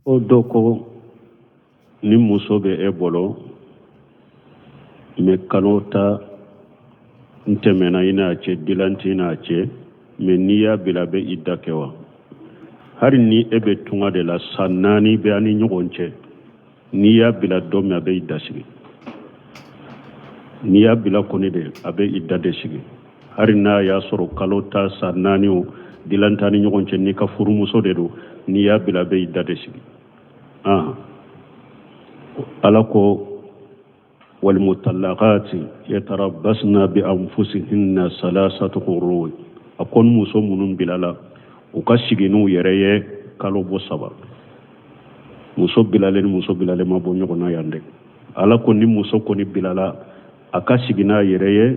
o doko ni muso be e bolo me kanota ntemena ina ce dilanti ina ce me niya bila be idda kewa hari ni ebe tunga de la sanani be ani ɲɔgɔn cɛ niya bila don min a be idda sigi niya bila koni de a be idda de sigi hari n'a y'a sɔrɔ kalo ta sanani o dilanta ni ɲɔgɔn cɛ ni ka furumuso de do niya bila a be idda de sigi ala ko والمطلقات يتربصن بأنفسهن ثلاثة قروء أكون muso minnu bilala u ka sigi n'u yɛrɛ ye kalo bɔ 3 muso bilalen ma bɔ ɲɔgɔn na yan dɛ ala ko ni muso kɔni bilala a ka sigi n'a yɛrɛ ye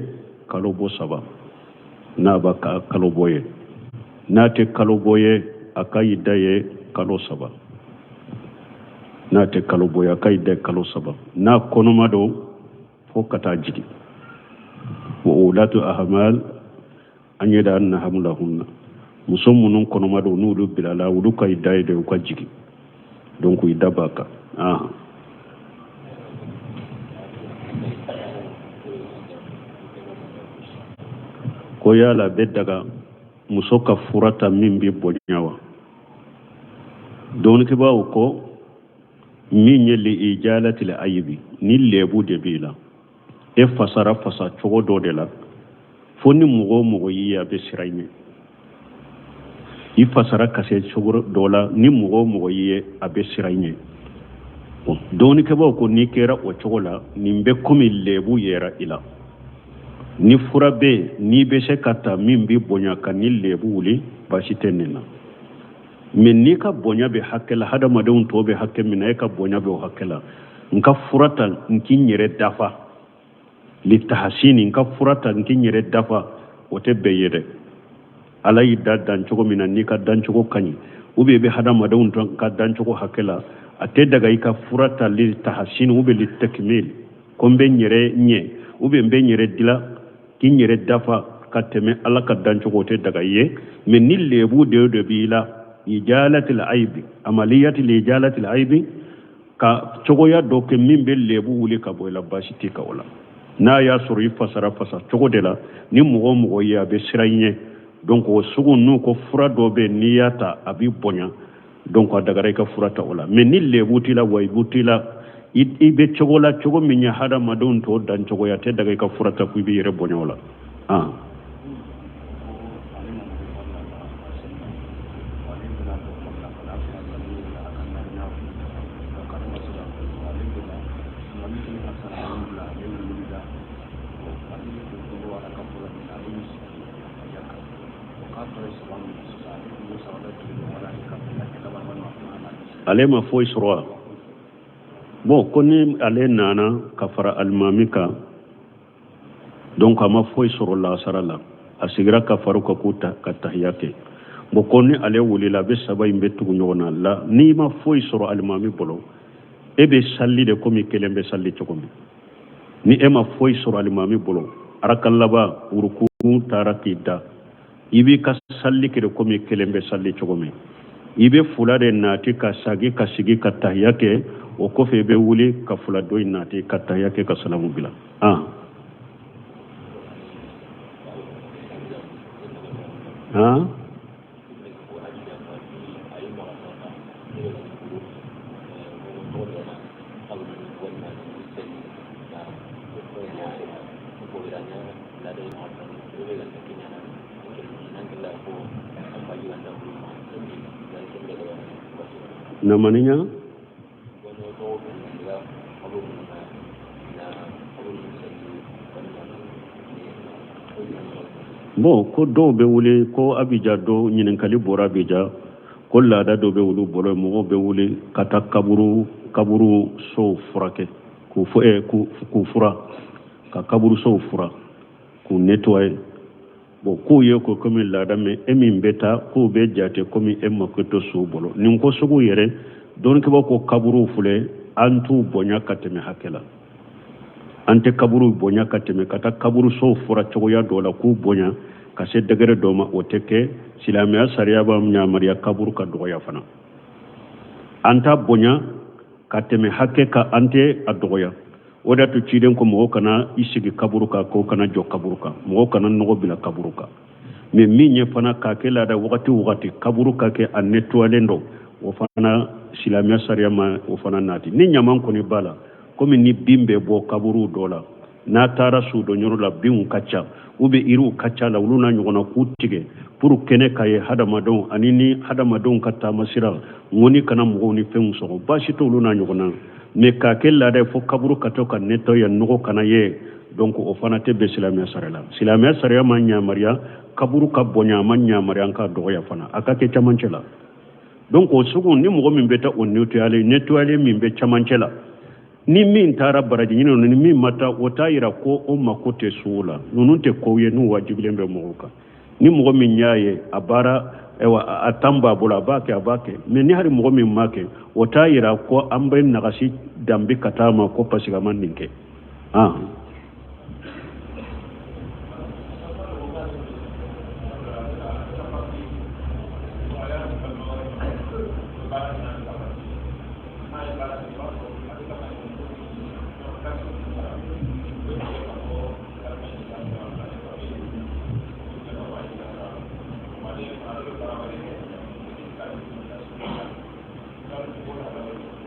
kalo bɔ 3 n'a b'a ka kalo bɔ ye n'a tɛ kalo bɔ ye a ka idda ye kalo 3 n'a tɛ kalo bɔ ye a ka idda ye kalo 3 n'a kɔnɔma don fo ka taa jigi wa ulatu ahmal an yada anna hamlahunna muso minnu kɔnɔma don n'olu bilala olu ka idda ye de u ka jigi donc idda b'a kan ko yala bɛ daga muso ka furata min bɛ bonya wa dɔɔnikibaw ko min ye li ijalatil ayibi ni lebu de b'i la e fasara fasa cogo dɔ de la fo ni mɔgɔ o mɔgɔ y'i a bɛ siran i ɲɛ i fasara ka se cogo dɔ la ni mɔgɔ o mɔgɔ y'i a bɛ siran i ɲɛ dɔɔnikibaw ko n'i kɛra o cogo la nin bɛ komi lebu yera i la ni fura bɛ yen n'i bɛ se ka ta min bɛ bonya ka ni lebu wuli baasi tɛ nin na mais n'i ka bonya bɛ hakɛ la hadamadenw tɔw bɛ hakɛ min na e ka bonya bɛ o hakɛ la n ka fura ta n k'i yɛrɛ dafa litahasini n ka fura ta n k'i yɛrɛ dafa o tɛ bɛɛ ye dɛ ala y'i da dancogo min na n'i ka dancogo ka ɲi ou bien i bɛ hadamadenw ka dancogo hakɛ la a tɛ daga i ka fura ta litahasini ou bien litakmil ko n bɛ n yɛrɛ ɲɛ ou bien n bɛ n yɛrɛ dila k'i yɛrɛ dafa ka tɛmɛ ala ka dancogo o tɛ daga i ye mais ni lebu de b'i la ijalatil aibi amaliyatil ijalatil aibi ka cogoya dɔ kɛ min bɛ lebu wuli ka bɔ i la baasi tɛ ka o la n'a y'a sɔrɔ i fasara fasa cogo de la ni mɔgɔ o mɔgɔ ye a bɛ siran i ɲɛ donc o sugu n'u ko fura dɔ bɛ yen n'i y'a ta a b'i bonya donc a dagara i ka fura ta o la mais ni lebu t'i la wayibu t'i la i bɛ cogo la cogo min ye hadamadenw tɔw dan cogoya tɛ daga i ka fura ta ko i b'i yɛrɛ bonya o la ale ma foyi sɔrɔ wa bon ko ni ale nana ka fara alimami kan donc a ma foyi sɔrɔ lasara la a sigira ka fara ka ko ka tahiya kɛ bon ko ni ale wulila a bɛ saba in bɛ tugu ɲɔgɔn na la n'i ma foyi sɔrɔ alimami bolo e bɛ salli de komi kelen bɛ salli cogo min ni e ma foyi sɔrɔ alimami bolo araka laban ruku taara k'i da i b'i ka salli kɛ komi kelen bɛ salli cogo min i bɛ fula de nati ka sagi ka sigi ka tahiya kɛ o kɔfɛ i bɛ wuli ka fula dɔ in nati ka tahiya kɛ ka salamu bila namaninya bon ko dɔw bɛ wuli ko abija dɔ ɲininkali bɔra abija ko laada dɔ bɛ wuli bolo mɔgɔw bɛ wuli ka taa kaburu sow furakɛ k'u fura ka kaburu sow fura k'u nettoyer bon k'u ye ko komi laada mɛ e min bɛ taa k'u bɛ jate komi e mako to so bolo nin ko sugu yɛrɛ dɔɔnikibaw ko kaburu filɛ an t'u bonya ka tɛmɛ hakɛ la an tɛ kaburu bonya ka tɛmɛ ka taa kaburu sow fura cogoya dɔ la k'u bonya ka se degere dɔ ma o tɛ kɛ silamɛya sariya b'a yamaruya kaburu ka dɔgɔya fana anta bonya ka teme hakke ka ante adogoya oda to ciden ko mo kana isigi kaburuka ko kana jo kaburuka mo kana no bila kaburuka me minye fana ka ke la da wakati kaburuka ke anne toalendo o fana silamia sariyama o fana nati ni nyaman ko ni bala komi ni bimbe bo kaburu dola na tara su do nyoro la biun kacha ube iru kacha la uluna nyogona kutige pour kene kaye hadamadon anini hadamadon kata masira ngoni kana mugoni fengu so bashi to uluna nyogona me ka kella da fo kaburu kato kan neto ya nugo kana ye donc o fana te be silamia sariyama nya maria kaburu ka bonya manya maria ka doya fana akake chamancela donc o sugun ni mugo min beta on nettoyer min be chamancela ni min tara baraji nyino ni min mata wota ira ko o makote sula nunun te ko ye nu wajibilen be mugoka ni mugo min nyaye abara ewa atamba bula abake me ni hari mugo min make wota ira ko ambe nagasi dambi katama ko pasiga mandinke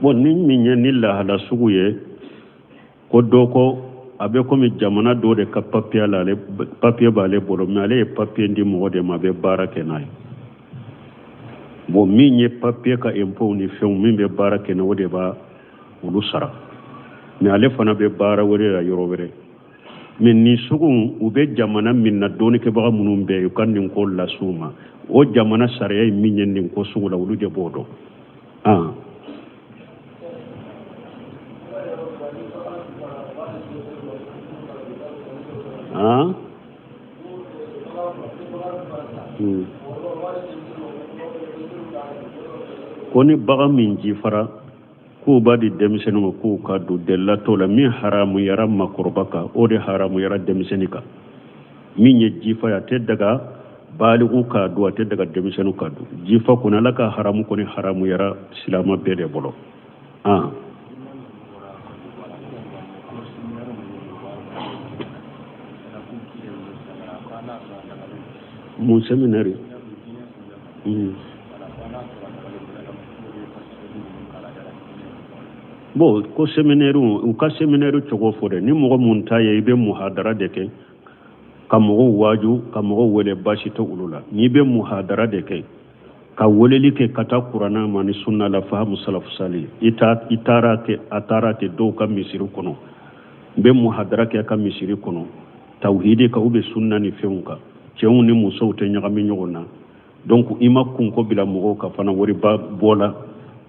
bon ni minya ni la hala suguye ko doko abe komi jamana do de ka papier bale bolo mais ale papier ndi mo de ma be barake nay bon minye papier ka impôt ni few min be barake na wode ba ulu sara mais ale fana be bara wore la yorobere min ni sugun ube jamana min na doni ke baga munum be kan nin ko la suma o jamana sare minye nin ko sugula ulu de bodo koni baga min jifara ko badi demisenu ko ka do della tola mi haramu yara makurbaka o de haramu yara demisenika min ye jifa ya te daga baligu ka do te daga demisenu ka do jifa kuna laka haramu koni haramu yara silama bede bolo mon séminaire bon ko séminaire u ka séminaire cogo fore ni mogo mun taye ibe muhadara de ke ka mogo waju ka mogo wele bashi to ulula ni be muhadara de ke ka weleli ke kata qur'ana mani sunna la fahamu salaf salih itara ke do ka misiru kono be muhadara ke ka misiri kono tawhidi ka ube sunna ni feunka cewu ni muso te nyagami nyogona donc ima kunko bila mogo ka fana wori ba bola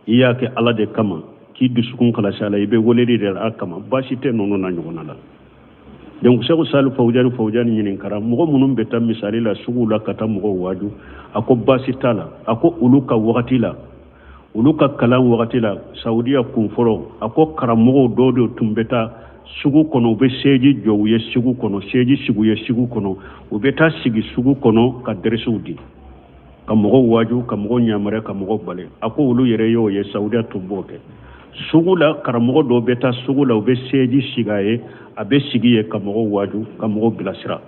iya ke ala de kama ki dusukun kala sala ibe woleri de akama bashi te nono na nyogona la donc seko salu fawjani nyinin kara mogo munum beta misali la sugula kata mogo waju ako bashi tala ako uluka wakati la uluka kalan wakati la saudiya kunforo ako karamogo dodo tumbeta sugu kono be seji jowye sugu kono seji siguye sugu kono ubeta sigi sugu kono ka deresudi ka mogo waju ka mogo nyamare ka mogo bale ako ulu yere yo ye saudiya tumboke sugu la karamogo do beta sugu la ube seji sigaye abe sigiye ka mogo waju ka mogo bilasira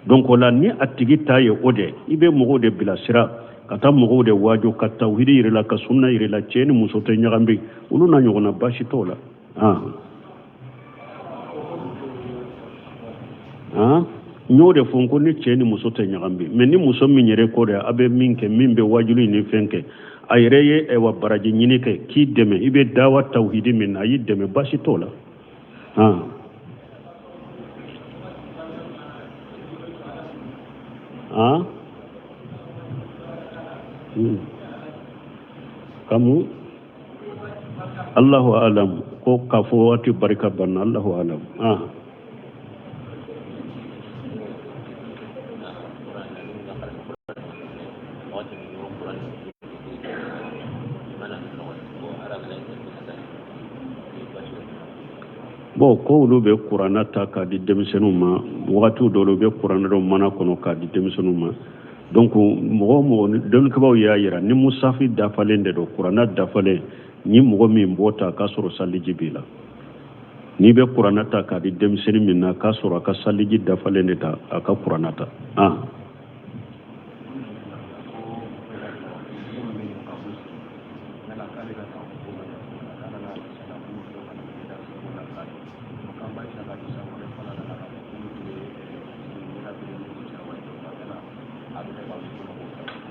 donc la ni atigi taye ode ibe mogo de bilasira kata mogo de waju ka tawhidi irela ka sunna irela cheni musote nyagambi ulu na nyogona bashi tola nyode fonko ni cheni muso te nyagambi mais ni muso minyere ko de abe minke mimbe wajulu ni fenke ayreye e wa baraji nyini ke ki deme ibe dawa tawhidi min ayi deme bashi tola kamu Allahu alam ko kafo wati barika banna Allahu alam bon ko ulu be qur'ana ta ka di demisenu ma wakati do lu be qur'ana do mana kono ka di demisenu ma donc mo don ko baw ya yira ni musafi dafalende do qur'ana dafale ni mɔgɔ min bɔ ta k'a sɔrɔ saliji b'i la n'i bɛ kuranna ta k'a di denmisɛnnin min na k'a sɔrɔ a ka saliji dafalen de ta a ka kuranna ta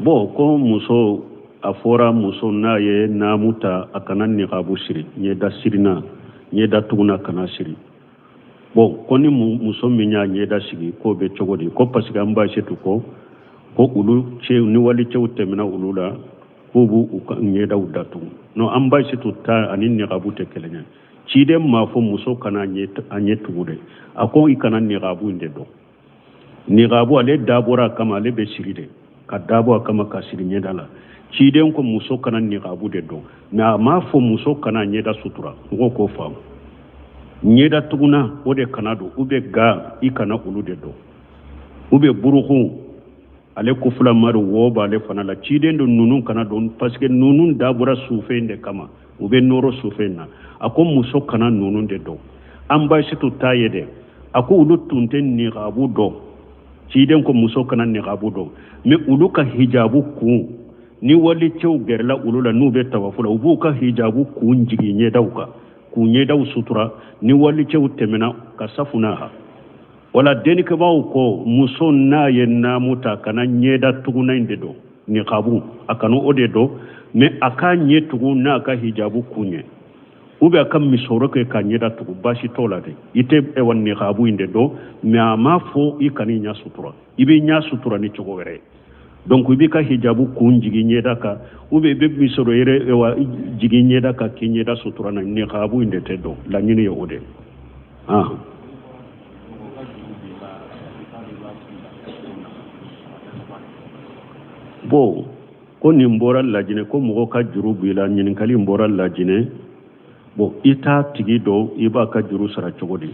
bon ko muso a fɔra muso n'a ye naamu ta a kana niqabu siri ɲɛda sirina ɲɛda tuguna kana siri bon ko ni muso min y'a ɲɛda sigi k'o bɛ cogo di ko parce que an b'a setu ko olu cɛw ni wali cɛw tɛmɛna olu la k'u b'u u ka ɲɛdaw datugu non an b'a setu ta ani niqabu tɛ kelen ye ciden m'a fɔ muso kana a ɲɛ tugu dɛ a ko i kana niqabu in de dɔn niqabu ale dabɔra a kama ale bɛ siri de ka dabɔ a kama ka siri ɲɛda la ciden ko muso kana niqabu de dɔn mais a m'a fɔ muso kana ɲɛda sutura mɔgɔw k'o faamu ɲɛda tuguna o de kana don u bɛ ga i kana olu de dɔn u bɛ buruku ale kofula mari wo b'ale fana la ciden do nunun kana don parce que nunun dabɔra sufe in de kama u bɛ nɔrɔ sufe in na a ko muso kana nunun de dɔn an b'a situ t'a ye dɛ a ko olu tun tɛ niqabu dɔn ciden ko muso kana niqabu dɔn mais olu ka hijabu kun ni wali cɛw gɛrɛla olu la n'u bɛ tawafu la u b'u ka hijabu kun jigi ɲɛdaw kan k'u ɲɛdaw sutura ni wali cɛw tɛmɛna ka safu n'a ha wala denikɛbaaw ko muso n'a ye naamu ta kana ɲɛda tuguna in de dɔn niqabu a kanu o de dɔn mais a k'a ɲɛ tugu n'a ka hijabu kun ɲɛ ou bien a ka misɔrɔ kɛ ka ɲɛda tugu baasi t'o la dɛ i tɛ niqabu in de dɔn mais a m'a fɔ i kan'i ɲɛ sutura i b'i ɲɛ sutura ni cogo wɛrɛ ye donc i b'i ka hijabu kun jigi ɲɛda kan ou bien i bɛ misɔrɔ yɛrɛ jigi ɲɛda kan k'i ɲɛda sutura na niqabu in de tɛ dɔn laɲini ye o de bon ko nin bɔra lajinɛ ko mɔgɔ ka juru b'i la ɲininkali in bɔra lajinɛ bon i t'a tigi dɔn i b'a ka juru sara cogo di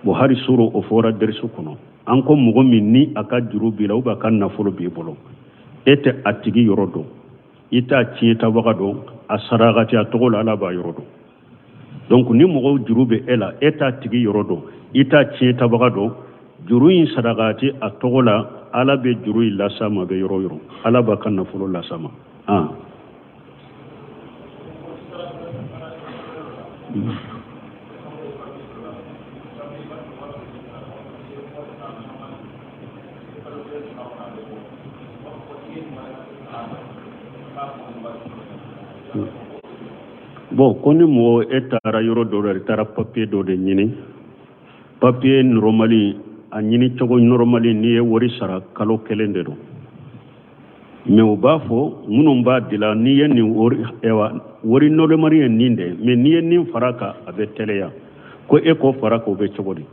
bon hari suru o fɔra dɛrisu kɔnɔ an ko mɔgɔ min ni a ka juru b'i la ou bien a ka nafolo b'i bolo e tɛ a tigi yɔrɔ dɔn i t'a tiɲɛtabaga dɔn a sarakati a tɔgɔ la ala b'a yɔrɔ dɔn donc ni mɔgɔw juru bɛ e la e t'a tigi yɔrɔ dɔn i t'a tiɲɛtabaga dɔn juru in sarakati a tɔgɔ la ala bɛ juru in lasa ma bɛ yɔrɔ yɔrɔ ala b'a ka nafolo lasa ma bon ko ni mɔgɔ e taara yɔrɔ dɔ la i taara papier dɔ de ɲini papier normali a ɲini cogo normali n'i ye wari sara kalo kelen de don mais u b'a fɔ minnu b'a dila n'i ye nin wari normali ye nin de mais n'i ye nin fara kan a bɛ tɛlɛya ko e k'o fara kan o bɛ cogo di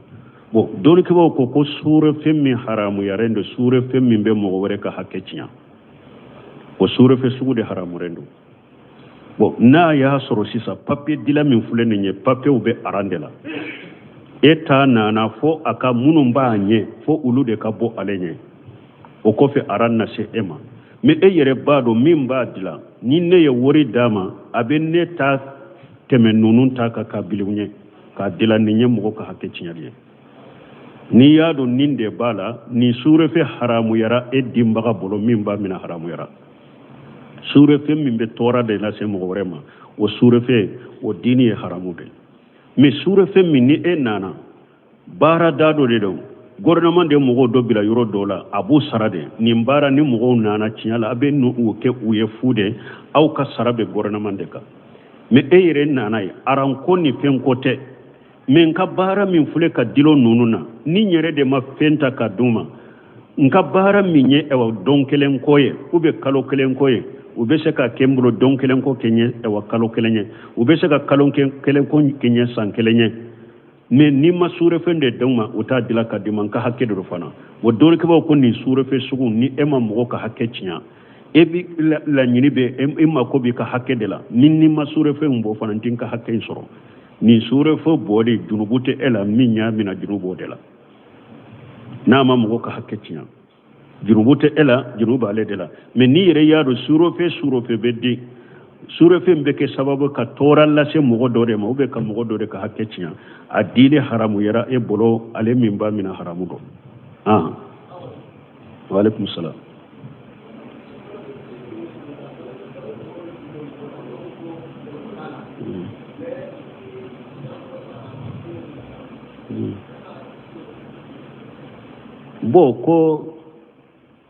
bon dɔnnikɛbaw ko suurefɛn min haramuyaren don suurefɛn min bɛ mɔgɔ wɛrɛ ka hakɛ tiɲɛ o suurefɛn sugu de haramuyaren don bon n'a y'a sɔrɔ sisan papier dila min filɛ nin ye papier bɛ aran de la e ta nana fo a ka minnu b'a ɲɛ fo olu de ka bɔ ale ɲɛ o kɔfɛ aran na se e ma mais e yɛrɛ b'a dɔn min b'a dila ni ne ye wari d'a ma a bɛ ne ta tɛmɛ ninnu ta kan ka biliw ɲɛ k'a dila nin ye mɔgɔ ka hakɛ tiɲɛli ye n'i y'a dɔn nin de b'a la nin suurefɛ haramuyara e dinbaga bolo min b'a minɛ haramuyara suurefɛ min bɛ tɔɔrɔ de lase mɔgɔ wɛrɛ ma o suurefɛ o diini ye haramu de mais suurefɛ min ni e nana baara da dɔ de don gouvernement de mɔgɔw dɔ bila yɔrɔ dɔ la a b'u sara de nin baara ni mɔgɔw nana tiɲɛ la a bɛ o kɛ u ye fu de aw ka sara bɛ gouvernement de kan mais e yɛrɛ nana ye aranko ni fɛn ko tɛ mais n ka baara min filɛ ka dilo ninnu na ni n yɛrɛ de ma fɛn ta ka d'u ma n ka baara min ye dɔn kelen kɔ ye ou bien kalo kelen kɔ ye u bɛ se ka kɛ n bolo dɔn kelen kɔ kɛ ɲɛ kalo kelen ye u bɛ se ka kalo kelen kɔ kɛ ɲɛ san kelen ye mais ni ma suurefɛn de d'u ma u t'a dila ka di ma n ka hakɛ de do fana o dɔnnikɛbaw ko nin suurefɛ sugu ni e ma mɔgɔ ka hakɛ tiɲɛ e bi laɲini bɛ e mako b'i ka hakɛ de la ni ma suurefɛn bɔ fana n tɛ n ka hakɛ in sɔrɔ nin suurefɛ bɔli junubu tɛ e la min y'a minɛ junubu de la n'a ma mɔgɔ ka hakɛ tiɲɛ junubu tɛ e la junubu b'ale de la mais n'i yɛrɛ y'a dɔn suurefɛ bɛ di sure fen be ke sababu ka toral la se mogo dore ma ube ka mogo dore ka hakke ciya adile haramu yara e bolo ale min ba mina haramu do wa alaikum salam bo ko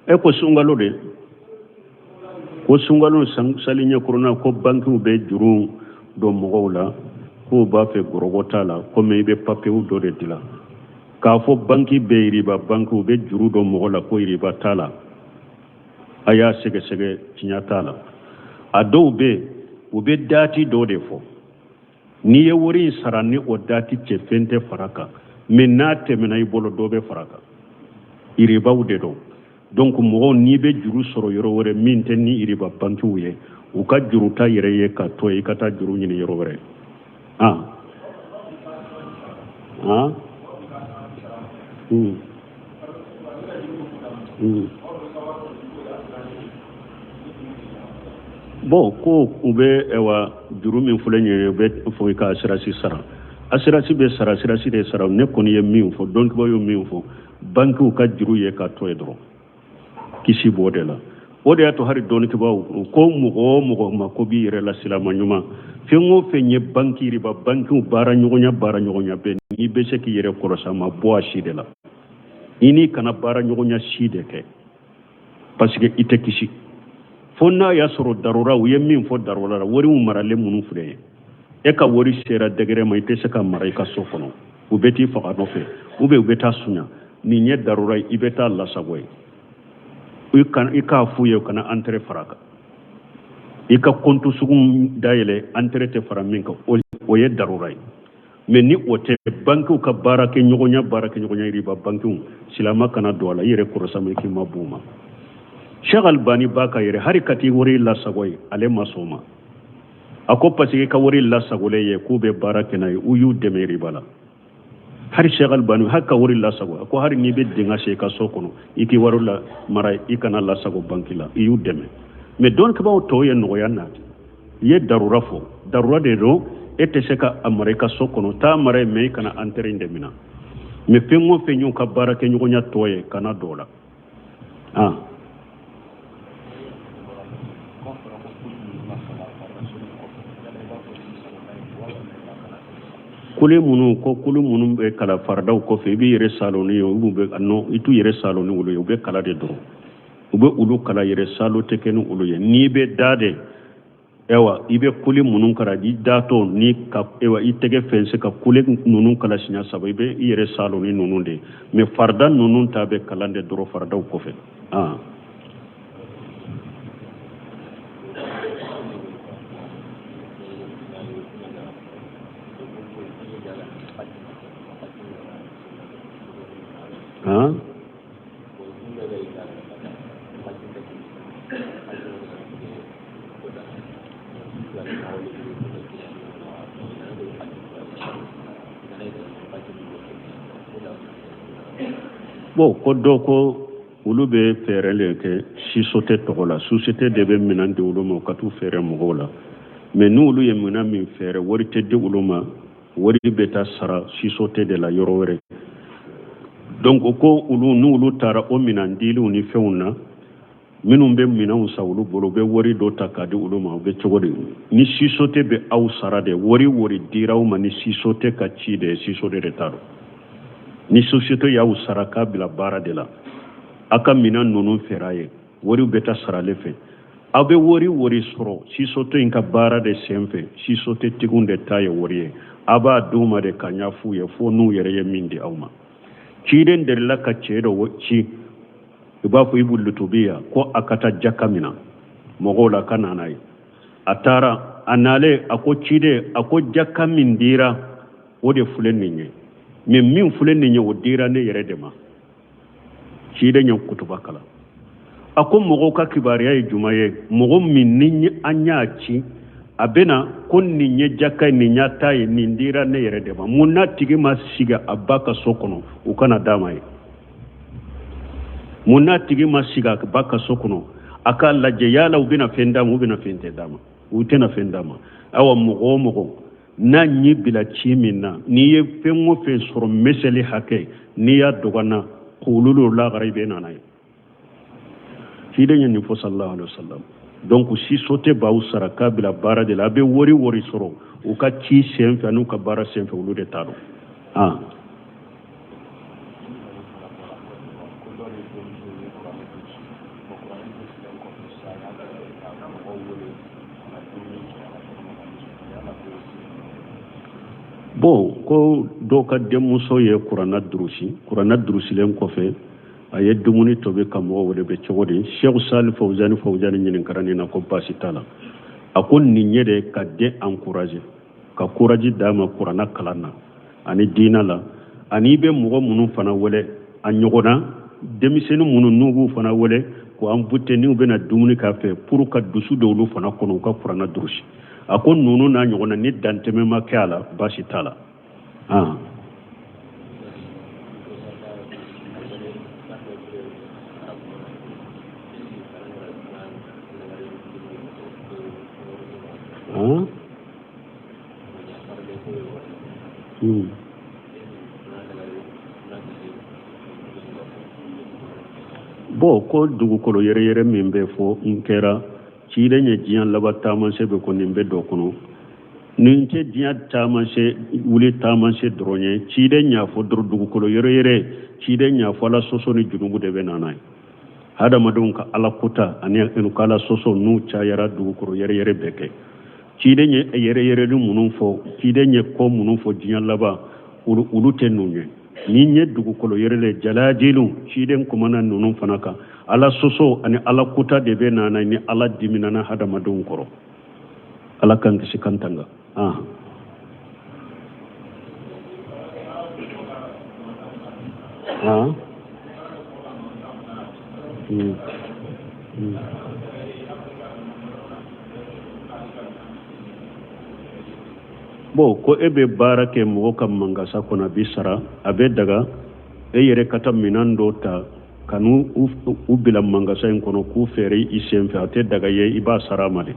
e ko sungalo de ko sungalo salinya corona ko banku be juru do mogola ko ba fe gorogota la ko me be papier do de dila ka fo banki be riba banku be juru do mogola ko riba tala aya sege sege tinya tala ado be o be dati do de fo ni ye wori sarani o dati ce fente faraka minate menay bolo do be faraka iriba de do donc mo ni be juru soro yoro wore min ten ni iriba bantu ye u ka juru ta yere ye ka to e kata juru ni yoro wore bo ko ube ewa juru min fulenye be fo ka asirasi sara asirasi be sara asirasi de sara ne koni ye min fo donc bo yo min fo banku ka juru ye ka to edro kisi bodela ode ato hari doni ke baw ko mugo ma ko bi yere la silama nyuma fengo fenye banki riba banku bara nyogonya be ni be se ki yere korosa ma bo ashide la ini kana bara nyogonya shide ke parce que ite kisi fonna ya soro darura u yemin fo darura wori mu marale munu fure e ka wori sera degere ma ite se ka marai ka sokono u beti fa no fe u be beta sunya ni nye darura ibeta la sagoy ika fuye kana entre faraka ika kontu sugum dayele entre te faraminka o ye darurai mais ni ote banku ka barake nyogonya riba banku silama kana dola yere korosama ki mabuma Cheikh Albani baka yere harikati wori la sagoy ale masoma ako pasike ka wori la sagole ye kube barake nay uyu demeri bala hari Cheikh Albani hakka wori la sago ko hari ni be dinga she ka sokono iki warula mara ikana la sago bankila iyu deme mais donc ba to ye no yanna ye darura fo darura de do ete seka amerika sokono ta mara me kana antere ndemina mais pengo fenyo ka barake nyugo nya toye kana dola kule munu be kala fardaw ko fe bi yere saloni yo be no itu yere saloni ulo yo be kala de do ube ulu kala yere salo tekenu ulo ye ni be dade ewa ibe kule munu kara di dato ni ka ewa itege fense ka kule nunu kala sinya sabai be yere saloni nunu de me farda nunu tabe kala de do fardaw ko fe bon ko do ko ulu be ferele ke si sote togola société de be minande ulu mo katu fere mo la mais nous ulu ye mina min fere wori tedde ulu ma wori beta sara si sote de la yorowere donc ko ulu nu ulu tara o minandili uni feuna minum be minau sawulu bolo be wori do takadi ulu ma be chogodi ni si sote be au sara de wori diraw ma ni si sote ka ci de si sote de taro ni société ya usaraka bila bara de la aka mina nunu feraye wori beta sarale fe abe wori soro si soto inka bara de semfe si sote tigunde taye wori aba duma de kanyafu ye fo nu yere ye mindi awma kiden der la ka cedo ci iba fu ibul lutubiya ko akata jakamina mogola kananai atara anale ako cide ako jakamin dira wode fulen ninye mais min fulen ni nyawo dira ne yere dema ci de nyaw kutuba kala ako mogo ka kibariya e jumaye mogo min ni anya ci abena kon ni nye jaka ni nyata e ni dira ne yere dema munna tigi ma siga abaka sokono ukana dama e munna tigi ma siga abaka sokono aka lajje yala ubina fendama ubina fente dama utena fendama awa mogo na nyi bila chimina ni ye fengo fe soro meseli hake ni ya dogana qululu la garibe nanay hidenya ni fo sallallahu alaihi wasallam donc si sote ba usara kabila bara de la be wori soro u ka ci senfe anu ka bara senfe ulu de taro bon ko do ka demuso ye kurana drusi len ko fe aye dumuni tobe kamo wode be chogode Cheikh Salih Fawzani nyinin karani na ko pasitala akon ni nyede ka de encourager ka courage dama kurana kalana ani dina la ani be mugo munun fana wele anyogona demisenu munun nugu fana wele ko am butte ni be na dumuni ka fe pour ka dusu dowlu fana kono ka kurana drusi akon nunu na nyogona ni danteme makala basitala bo ko dugukolo yere min be fo nkera ciile nye jiyan laba tamanse be ko nimbe do kono ninke jiyan tamanse wuli tamanse dronye ciile nya fo dugukolo yere ciile nya fo la soso ni junubu de be nanay hada madun ka ala kuta ani en kala soso nu cha yara dugukolo yere beke ciile nye yere ni munun fo ciile nye ko munun fo jiyan laba ulu tenunye ni nye dugukolo yere le jalajilu ciile kumana nunun fanaka ala soso ani ala kuta de be nana ni ala diminana hada madun koro ala kan kisi kantanga bo ko ebe barake mo kam mangasa kona bisara abe daga yere kata minando ta kanu ubila mangasa en kono ku fere isemfe ate daga ye iba sara male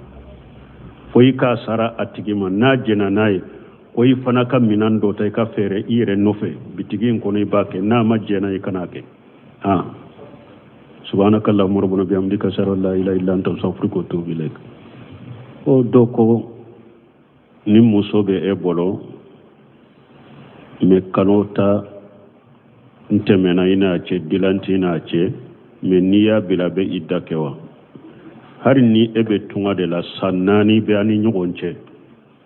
foyi ka sara atigima na jena nayi koyi fana ka minando ta ka fere ire nofe bitigi en kono ibake na ma jena ikanake subhanakallahumma rabbana bihamdika ashhadu an la ilaha illa anta astaghfiruka wa atubu ilaik o doko ni musobe e bolo me kanota ntemena ina ce dilanti ina ce me niya bila be iddakewa har ni ebe tunga de la sanani be ani nyogonche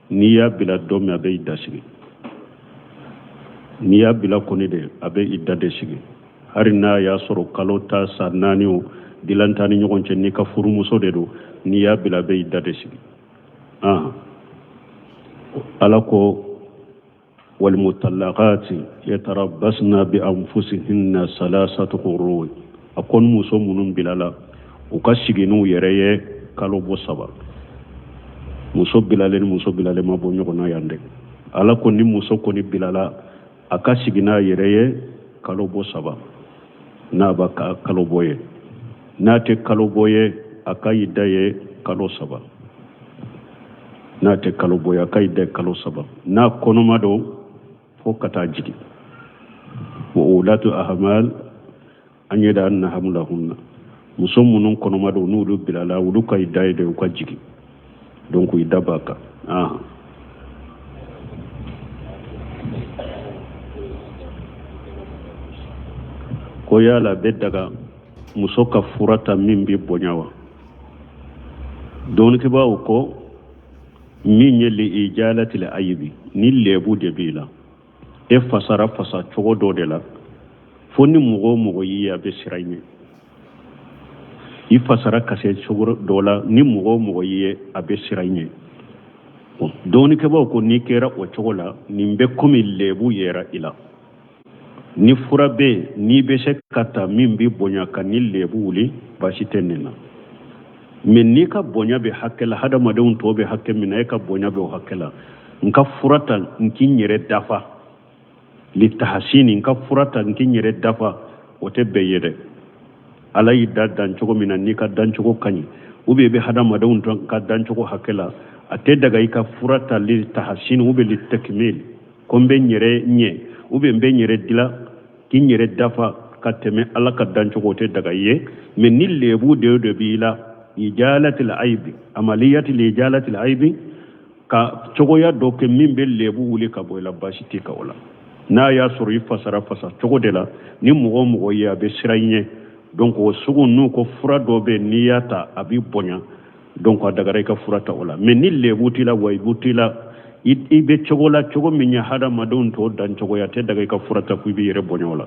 niya bila domme abe iddasigi niya bila koni de abe iddade sigi har na ya soro kalota sanani o dilantani nyogonche ni ka furu muso de do niya bila be iddade sigi alako والمطلقات يتربصن بأنفسهن ثلاثة قروء أكون موسو منون بلالا وكاشيغينو يريه كالو بوسابا موسو بلالا ما بو نيغونا ياندك ala koni muso koni bilala akashigina yereye kalo bosaba na ba kalo boye na te kalo boye akayidaye kalo saba na te kalo boye akayidaye kalo saba na konomado fokata jigi wa ulatu ahmal anyeda anna hamlahunna muso munun konomado nudu bilala wulu kayidaye de ko jigi donc idabaka ko yala beddaga muso ka furata min bi bonyawa don ke bawo ko min yeli ijalati la ayibi ni lebu de bila e fasara fasa chogo do de la fonni mugo yiya be sirayne i fasara kase chogo dola ni mugo yiye abe sirayne don ke bawo ko ni kera o chogo la ni be komi lebu yera ila ni fura be ni be se kata min bi bonya ka ni lebu wuli bashi tenena men ni ka bonya be hakela hada madon to be hakke min ay ka bonya be hakela nka furata nkin yere dafa li tahsini nka furata nkin yere dafa wote be yede ala yi da dancogo min na ni ka dancogo kaɲi ube be hadamadenw ka dancogo hakela ate daga i ka furata li tahsin ube li takmil ko n be n yɛrɛ ɲɛ ube n be n yɛrɛ dila k'i n yɛrɛ dafa ka tɛmɛ ala ka dancogo te daga i ye mais ni lebu de b'i la ijalatil aibi amaliyatil ijalatil aibi ka cogoya dɔ kɛ min bɛ lebu wuli ka bɔ i la baasi tɛ ka o la n'a y'a sɔrɔ i fasara fasa cogo de la ni mɔgɔ mɔgɔ ye a bɛ sira i ɲɛ donc o sugu n'u ko fura dɔ bɛ n'i y'a ta a b'i bonya donc a dagara i ka fura ta o la mais ni lebu t'i la wayibu t'i la i bɛ cogo la cogo min ye hadamadenw tɔw dan cogoya tɛ daga i ka fura ta ko i b'i yɛrɛ bonya o la